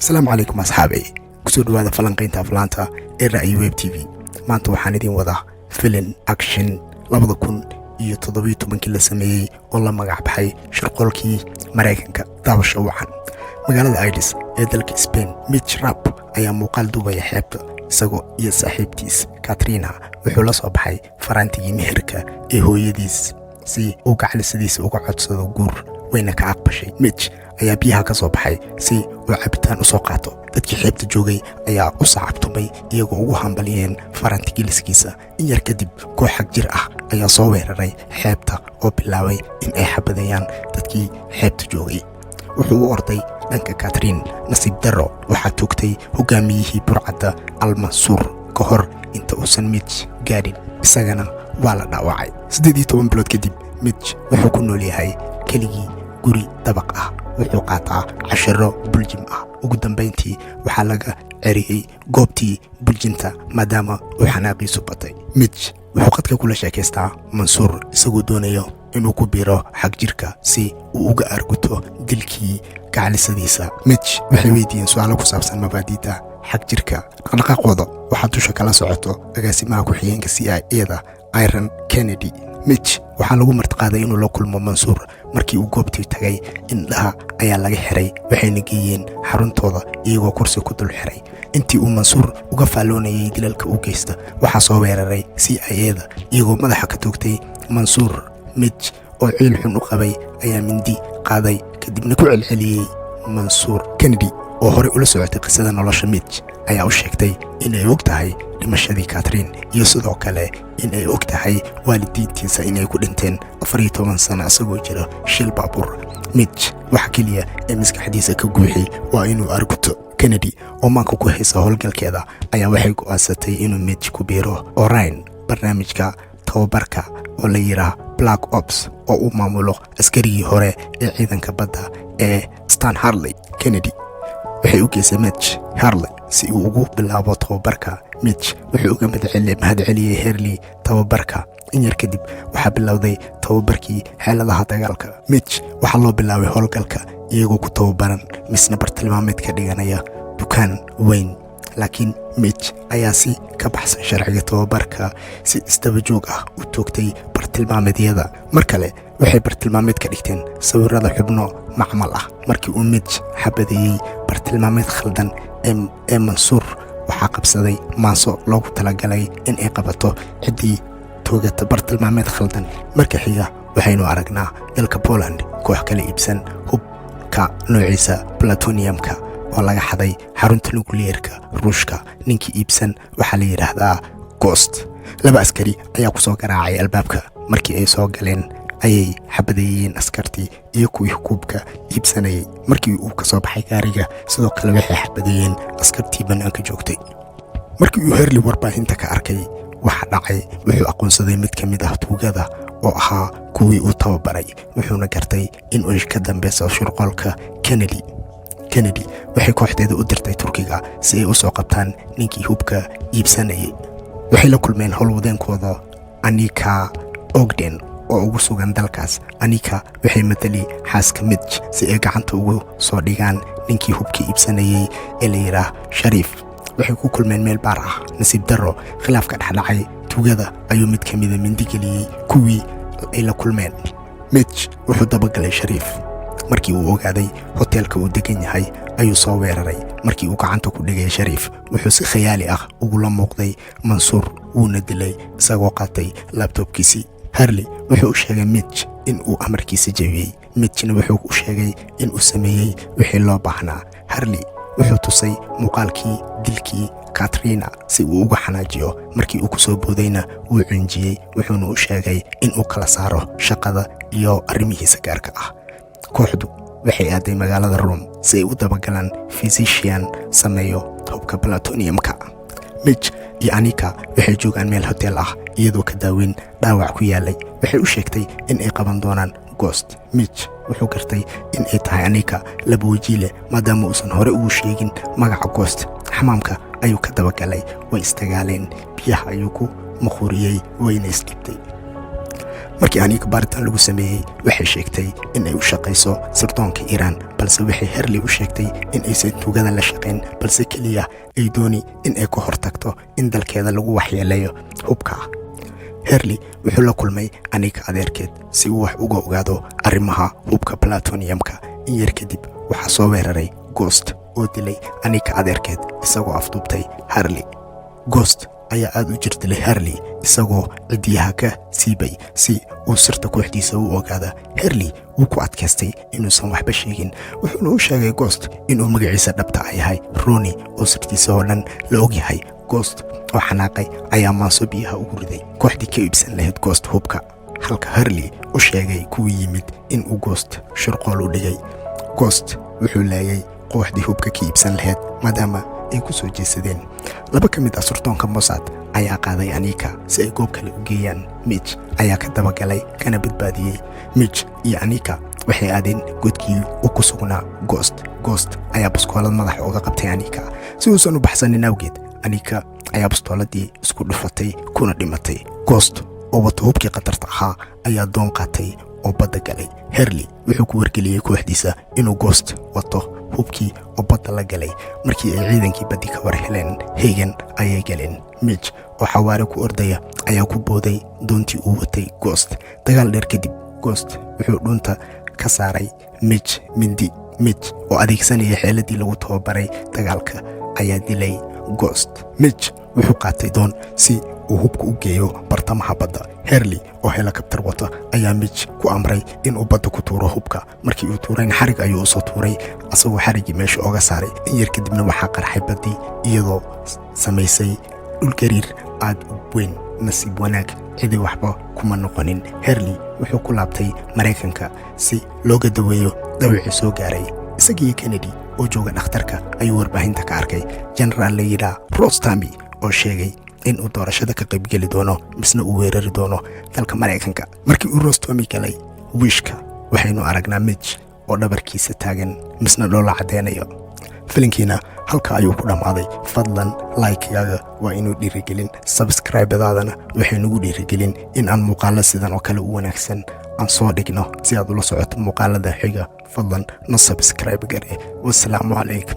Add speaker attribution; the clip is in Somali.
Speaker 1: asalaamu calaykum asxaabay kusoo dhawaada falanqaynta aflaanta ee ra'yi web t v. maanta waxaan idin wadaa filin action 2017 la sameeyey oo la magac baxay shirqoolkii maraykanka daawasho wacan. magaalada Aidis ee dalka Spain, Mitch Rapp ayaa muuqaal duubaya xeebta isagoo iyo saaxiibtiis Katrina wuxuu la soo baxay faraantigii meherka ee hooyadiis si uu gacalisadiisa uga codsado guur wayna ka aqbashay. Mitch ayaa biyaha ka soo baxay si uu cabitaan u soo qaato. dadkii xeebta joogay ayaa u sacabtumay iyagoo ugu hambaliyeen farantigiliskiisa. in yar kadib koox xag jir ah ayaa soo weeraray xeebta oo bilaabay in ay xabadeeyaan dadkii xeebta joogay. wuxuu u orday dhanka Katrin. nasiib darro waxaa toogtay hogaamiyihii burcadda Al-Mansuur ka hor inta uusan Mitch gaadhin, isagana waa la dhaawacay. 18 bilood kadib Mitch wuxuu ku nool yahay keligii guri dabaq ah. wuxuu qaataa cashiro buljim ah. ugu dambayntii waxaa laga ceriyey goobtii buljinta maadaama uu xanaaqiisu batay. Mitch wuxuu qadka kula sheekaystaa Mansuur isagoo doonayo inuu ku biiro xag jirka si uu uga arguto dilkii gacalisadiisa. Mitch waxay weydiiyeen su'aalo ku saabsan mabaadi'da xag jirka. dhaqdhaqaaqooda waxaa dusha kala socoto agaasimaha ku-xigeenka CIA-da Iron Kennedy. Mitch waxaa lagu martiqaaday inuu la kulmo Mansuur. markii uu goobtii tagay indhaha ayaa laga xiray waxayna geeyeen xaruntooda iyagoo kursi ku dul xiray. intii uu Mansuur uga faalloonayay dilalka u geysta waxaa soo weeraray CIA-da iyagoo madaxa ka toogtay Mansuur. Mitch oo ciil xun u qabay ayaa mindi qaaday kadibna ku celceliyey Mansuur. Kennedy oo hore ula socotay qisada nolosha Mitch ayaa u sheegtay inay og tahay dhimashadii Katrin iyo sidoo kale inay og tahay waalidiintiisa inay ku dhinteen 14 sano isagoo jira shil baabuur. Mitch waxa keliya ee maskaxdiisa ka guuxay waa inuu arguto. Kennedy oo maanka ku haysa howlgalkeeda ayaa waxay go'aansatay inuu Mitch ku biiro Orion, barnaamijka tababarka oo la yiraahdo Black Ops oo uu maamulo askarigii hore ee ciidanka badda ee Stan Harley. Kennedy waxay u geysay Mitch Harley si uu ugu bilaabo tababarka. Mitch wuxuu uga mahadceliyey Harley tababarka. in yar kadib waxaa bilowday tababarkii xeeladaha dagaalka. Mitch waxaa loo bilaabay howlgalka iyagoo ku tababaran misna bartilmaameed ka dhiganaya dukaan weyn. laakiin Mitch ayaa si ka baxsan sharciga tababarka si isdaba joog ah u toogtay bartilmaameedyada. mar kale waxay bartilmaameed ka dhigteen sawirrada xubno macmal ah. markii uu Mitch xabadeeyey bartilmaameed khaldan ee Mansuur waxaa qabsaday maaso loogu talagalay in ay qabato ciddii toogata bartilmaameed khaldan. marka xiga waxaynu aragnaa dalka Poland koox kala iibsan hubka noociisa plutoniumka oo laga xaday xarunta nukliyeerka Ruushka. ninkii iibsan waxaa la yiraahdaa Ghost. 2 askari ayaa ku soo garaacay albaabka. markii ay soo galeen ayay xabadeeyeen askartii iyo kuwii hubka iibsanayay. markii uu ka soo baxay gaariga sidoo kale waxay xabadeeyeen askartii bannaanka joogtay. markii uu Harley warbaahinta ka arkay waxa dhacay wuxuu aqoonsaday mid ka mid ah tuugada oo ahaa kuwii uu tababaray. wuxuuna gartay in uu ka dambayso shirqoolka Kennedy waxay kooxdeeda u dirtay Turkiga si ay u soo qabtaan ninkii hubka iibsanayay. waxay la kulmeen howlwadeenkooda Anika Ogden oo ugu sugan dalkaas. Anika waxay matali xaaska Mitch si ay gacanta ugu soo dhigaan ninkii hubka iibsanayay ee la yiraahdo Sharif. waxay ku kulmeen meel baar ah. nasiib darro khilaafka dhexdhacay tuugada ayuu mid ka mid ah mindi geliyey kuwii ay la kulmeen. Mitch wuxuu dabagalay Sharif. markii uu ogaaday hoteelka uu degan yahay ayuu soo weeraray. markii uu gacanta ku dhigay Sharif wuxuu si khiyaali ah ugu la muuqday Mansuur wuuna dilay isagoo qaatay laptopkiisii. Harley wuxuu u sheegay Mitch in uu amarkiisa jebiyey. Mitchna wuxuu u sheegay in uu sameeyey wixii loo baahnaa. Harley wuxuu tusay muuqaalkii dilkii Katrina si uu uga xanaajiyo. markii uu ku soo boodayna wuu cinjiyey wuxuuna u sheegay in uu kala saaro shaqada iyo arrimihiisa gaarka ah. kooxdu waxay aaday magaalada Rome si ay u dabagalaan physician sameeyo hubka plutoniumka. Mitch iyo Anika waxay joogaan meel hotel ah iyadoo ka daaweyn dhaawac ku yaalay. waxay u sheegtay in ay qaban doonaan Ghost. Mitch wuxuu gartay in ay tahay Anika laba waji leh maadaama uusan hore ugu sheegin magaca Ghost. xamaamka ayuu ka dabagalay. way istagaaleen. biyaha ayuu ku maquriyey wayna isdhibtay. markii anika baaritaan lagu sameeyey waxay sheegtay in ay u shaqayso sirdoonka iiraan balse waxay herli u sheegtay in aysan tuugada la shaqayn balse keliya ay dooni in ay ka hortagto in dalkeeda lagu waxyeeleeyo hubka. herli wuxuu la kulmay anika adeerkeed si uu wax uga ogaado arrimaha hubka plutoniumka. in yar kadib waxaa soo weeraray Ghost oo dilay anika adeerkeed isagoo afduubtay Harley. Ghost ayaa aad u jirdilay Harley isagoo cidiyaha ka siibay si uu sirta kooxdiisa u ogaado. Harley wuu ku adkaystay inuusan waxba sheegin, wuxuuna u sheegay Ghost inuu magaciisa dhabta ah yahay Ronnie oo sirtiisa oo dhan la og yahay. Ghost oo xanaaqay ayaa maaso biyaha ugu riday kooxdii ka iibsan lahayd Ghost hubka, halka Harley u sheegay kuwii yimid in uu Ghost shirqool u dhigay. Ghost wuxuu leeyay kooxdii hubka ka iibsan lahayd maadaama ay ku soo jeesadeen. laba ka mid ah sirdoonka Mossad ayaa qaaday Anika si ay goob kale u geeyaan. Mitch ayaa ka dabagalay kana badbaadiyey. Mitch iyo Anika waxay aadeen godkii uu ku sugnaa Ghost ayaa baskoolad madaxa uga qabtay Anika si uusan u baxsanin awgeed. Anika ayaa bastooladii isku dhufatay kuna dhimatay. Ghost oo wato hubkii khatarta ahaa ayaa doon qaatay oo badda galay. Harley wuxuu ku wargeliyey kooxdiisa inuu Ghost wato hubkii oo badda la galay. markii ay ciidankii baddi ka war heleen Hagen ayay galeen. Mitch oo xawaare ku ordaya ayaa ku booday doontii uu watay Ghost. dagaal dheer kadib Ghost wuxuu dhunta ka saaray Mitch mindi. Mitch oo adeegsanaya xeeladii lagu tababaray dagaalka ayaa dilay Ghost. Mitch wuxuu qaatay doon si uu hubka u geeyo bartamaha badda. Harley oo helicopter wata ayaa Mitch ku amray inuu badda ku tuuro hubka. markii uu tuurayna xarig ayuu soo tuuray asagoo xarigii meesha oga saaray. in yar kadibna waxaa qarxay badii iyadoo samaysay dhul gariir aad u weyn. nasiib wanaag cidi waxba kuma noqonin. Harley wuxuu ku laabtay Mareykanka si looga daweeyo dhawicii soo gaaray. isagii Kennedy oo jooga dhakhtarka ayuu warbaahinta ka arkay General la yidhaa Rostami oo sheegay in uu doorashada ka qaybgeli doono misna uu weerari doono dalka Mareykanka. markii uu Rostami galay wiishka waxaynu aragnaa Mitch oo dhabarkiisa taagan misna dhoola cadeynayo. filinkiina halka ayuu ku dhammaaday. fadlan like-yaaga waa inuu dhiirigelin, subscribe-daadana waxay nagu dhiirigelin in aan muuqaalo sidan oo kale u wanaagsan aan soo dhigno. si aad ula socoto muuqaalada xiga fadlan na subscribe gare. wassalaamu calaykum.